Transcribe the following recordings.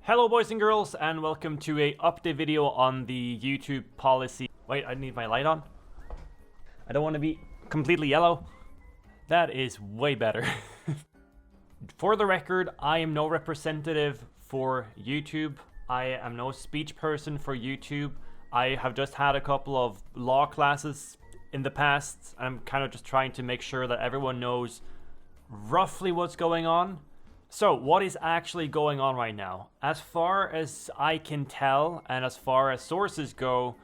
Hello boys and girls, and welcome to a update video on the YouTube policy. Wait, I need my light on. I don't want to be completely yellow. That is way better. For the record, I am no representative for YouTube. I am no speech person for YouTube. I have just had a couple of law classes in the past. I'm kind of just trying to make sure that everyone knows roughly what's going on. So, what is actually going on right now? As far as I can tell, and as far as sources go,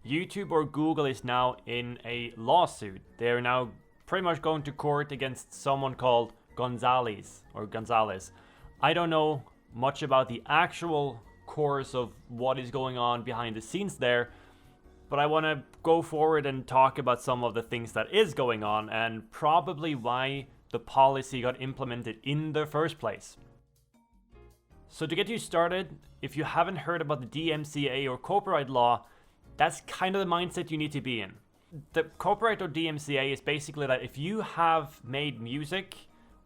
YouTube or Google is now in a lawsuit. They're now pretty much going to court against someone called Gonzalez. I don't know much about the actual course of what is going on behind the scenes there, but I want to go forward and talk about some of the things that is going on and probably why the policy got implemented in the first place. So to get you started, if you haven't heard about the DMCA or copyright law, that's kind of the mindset you need to be in. The copyright or DMCA is basically that if you have made music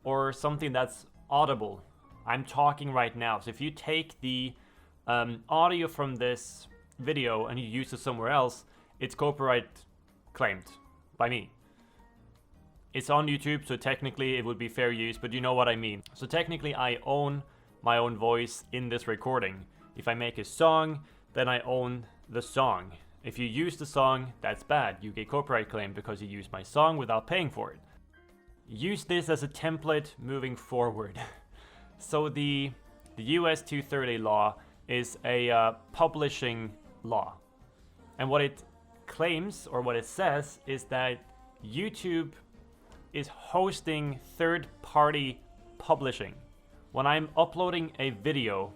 or something that's audible, I'm talking right now, so if you take the audio from this video and you use it somewhere else, it's copyright claimed by me. It's on YouTube, so technically it would be fair use, but you know what I mean. So technically I own my own voice in this recording. If I make a song, then I own the song. If you use the song, that's bad. You get copyright claim because you used my song without paying for it. Use this as a template moving forward. So the US 230 law is a publishing law. And what it claims, or what it says, is that YouTube is hosting third-party publishing. When I'm uploading a video,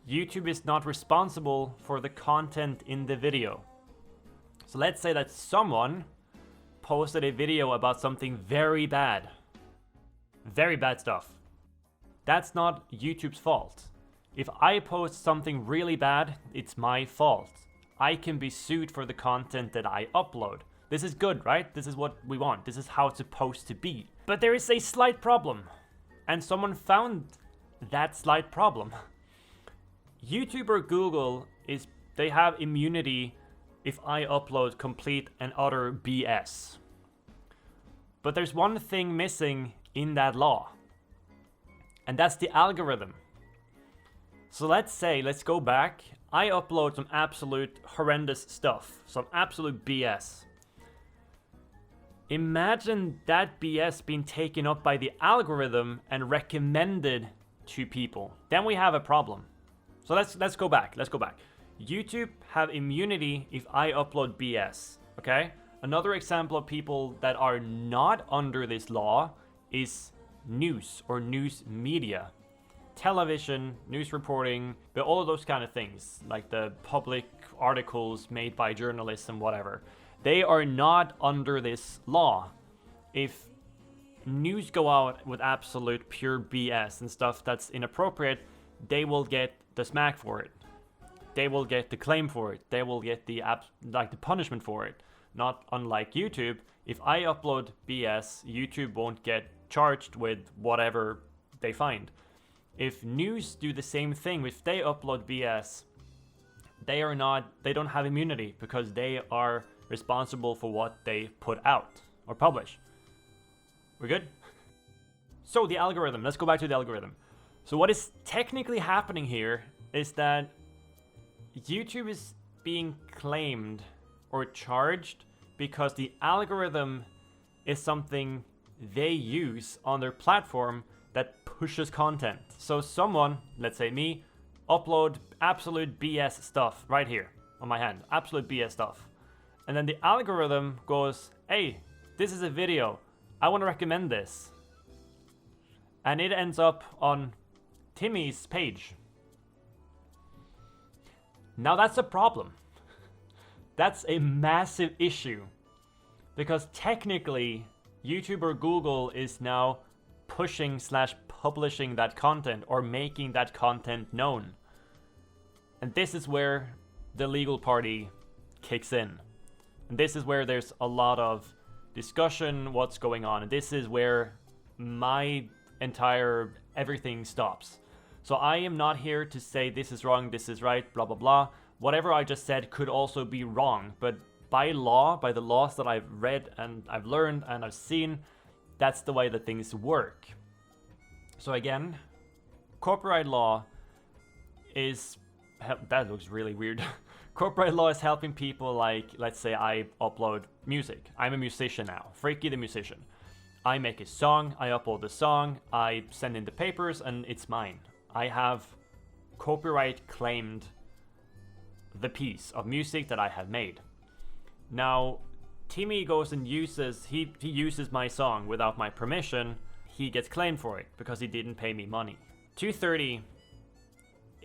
YouTube is not responsible for the content in the video. So let's say that someone posted a video about something very bad stuff. That's not YouTube's fault. If I post something really bad, it's my fault. I can be sued for the content that I upload. This is good, right? This is what we want. This is how it's supposed to be. But there is a slight problem. And someone found that slight problem. YouTube or Google, they have immunity if I upload complete and utter BS. But there's one thing missing in that law. And that's the algorithm. So let's go back. I upload some absolute horrendous stuff. Some absolute BS. Imagine that BS being taken up by the algorithm and recommended to people. Then we have a problem. So let's go back. YouTube have immunity if I upload BS, okay? Another example of people that are not under this law is news or news media. Television, news reporting, but all of those kind of things, like the public articles made by journalists and whatever. They are not under this law. If news go out with absolute pure BS and stuff that's inappropriate, they will get the smack for it. They will get the claim for it. They will get the punishment for it. Not unlike YouTube. If I upload BS, YouTube won't get charged with whatever they find. If news do the same thing, if they upload BS, they don't have immunity because they are responsible for what they put out or publish. We're good? So the algorithm, let's go back to the algorithm. So what is technically happening here is that YouTube is being claimed or charged because the algorithm is something they use on their platform that pushes content. So someone, let's say me, upload absolute BS stuff right here on my hand, absolute BS stuff. And then the algorithm goes, hey, this is a video. I want to recommend this. And it ends up on Timmy's page. Now that's a problem. That's a massive issue. Because technically, YouTube or Google is now pushing/publishing that content or making that content known. And this is where the legal party kicks in. And this is where there's a lot of discussion, what's going on. And this is where my entire everything stops. So I am not here to say this is wrong, this is right, blah, blah, blah. Whatever I just said could also be wrong, but by law, by the laws that I've read and I've learned and I've seen, that's the way that things work. So again, copyright law is... That looks really weird. Copyright law is helping people like, let's say I upload music. I'm a musician now, Freakii the musician. I make a song, I upload the song, I send in the papers, and it's mine. I have copyright claimed the piece of music that I have made. Now, Timmy goes and uses, he uses my song without my permission. He gets claimed for it because he didn't pay me money. 230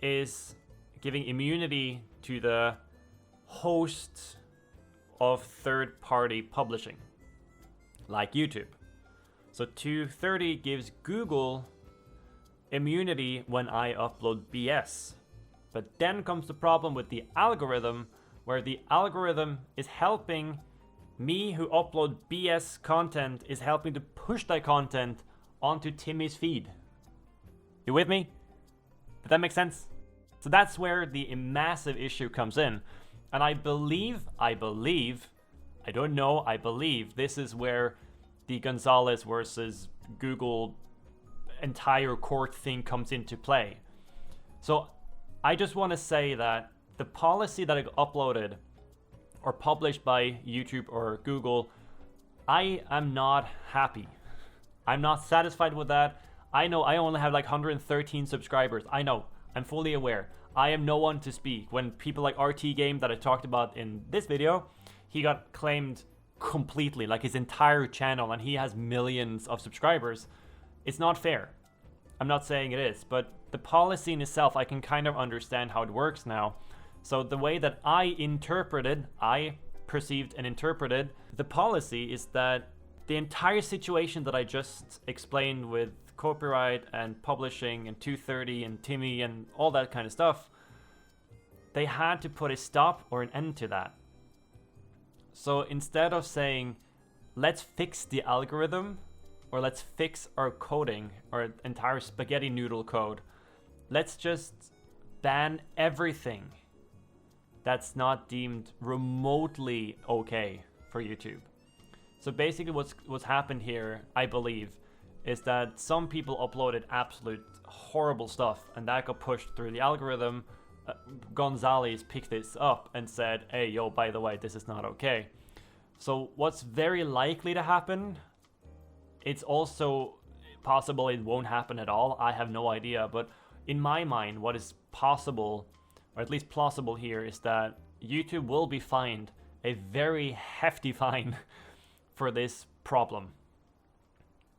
is giving immunity to the host of third-party publishing, like YouTube. So 230 gives Google immunity when I upload BS. But then comes the problem with the algorithm, where the algorithm is helping me who upload BS content, is helping to push that content onto Timmy's feed. You with me? Did that make sense? So that's where the massive issue comes in. And I believe, I don't know, I believe this is where the Gonzalez versus Google entire court thing comes into play. So I just want to say that the policy that I uploaded or published by YouTube or Google, I am not happy. I'm not satisfied with that. I know I only have like 113 subscribers. I know, I'm fully aware. I am no one to speak. When people like RT Game that I talked about in this video, he got claimed completely, like his entire channel, and he has millions of subscribers. It's not fair. I'm not saying it is, but the policy in itself, I can kind of understand how it works now. So the way that I perceived and interpreted the policy is that the entire situation that I just explained with copyright and publishing and 230 and Timmy and all that kind of stuff, they had to put a stop or an end to that. So instead of saying, let's fix the algorithm, or let's fix our coding, our entire spaghetti noodle code, let's just ban everything that's not deemed remotely okay for YouTube. So basically what's happened here, I believe, is that some people uploaded absolute horrible stuff, and that got pushed through the algorithm. Gonzalez picked this up and said, hey, yo, by the way, this is not okay. So what's very likely to happen, it's also possible it won't happen at all. I have no idea, but in my mind, what is possible, or at least plausible here, is that YouTube will be fined a very hefty fine for this problem.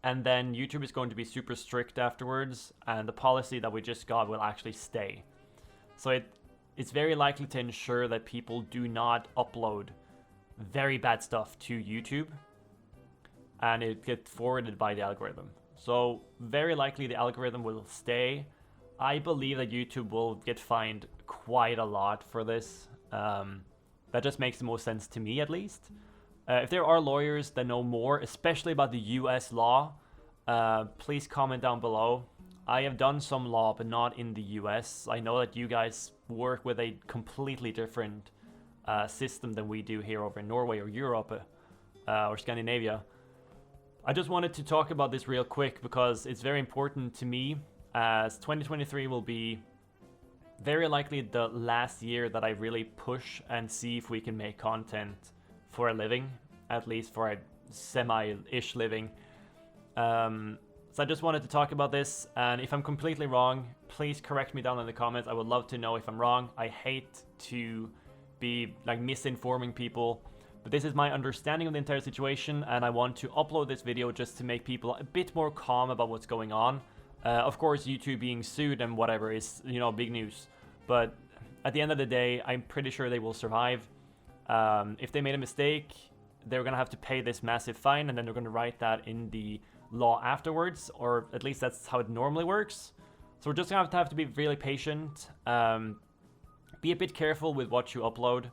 And then YouTube is going to be super strict afterwards, and the policy that we just got will actually stay. So it's very likely to ensure that people do not upload very bad stuff to YouTube, and it gets forwarded by the algorithm. So very likely the algorithm will stay. I believe that YouTube will get fined quite a lot for this. That just makes the most sense to me, at least. If there are lawyers that know more, especially about the US law, please comment down below. I have done some law, but not in the US. I know that you guys work with a completely different system than we do here over in Norway or Europe or Scandinavia. I just wanted to talk about this real quick because it's very important to me, as 2023 will be very likely the last year that I really push and see if we can make content for a living, at least for a semi-ish living. So I just wanted to talk about this, and if I'm completely wrong, please correct me down in the comments. I would love to know if I'm wrong. I hate to be like misinforming people, but this is my understanding of the entire situation, and I want to upload this video just to make people a bit more calm about what's going on. Of course, YouTube being sued and whatever is, you know, big news, but at the end of the day, I'm pretty sure they will survive. If they made a mistake, they're gonna have to pay this massive fine, and then they're gonna write that in the law afterwards, or at least that's how it normally works. So we're just gonna have to be really patient, be a bit careful with what you upload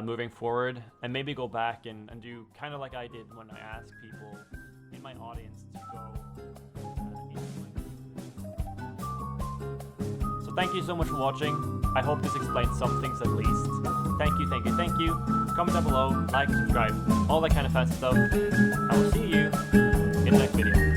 moving forward, and maybe go back and do kind of like I did when I asked people in my audience to go into my thank you so much for watching. I hope this explains some things at least. Thank you, thank you, thank you. Comment down below, like, subscribe, all that kind of fancy stuff. I will see you in the next video.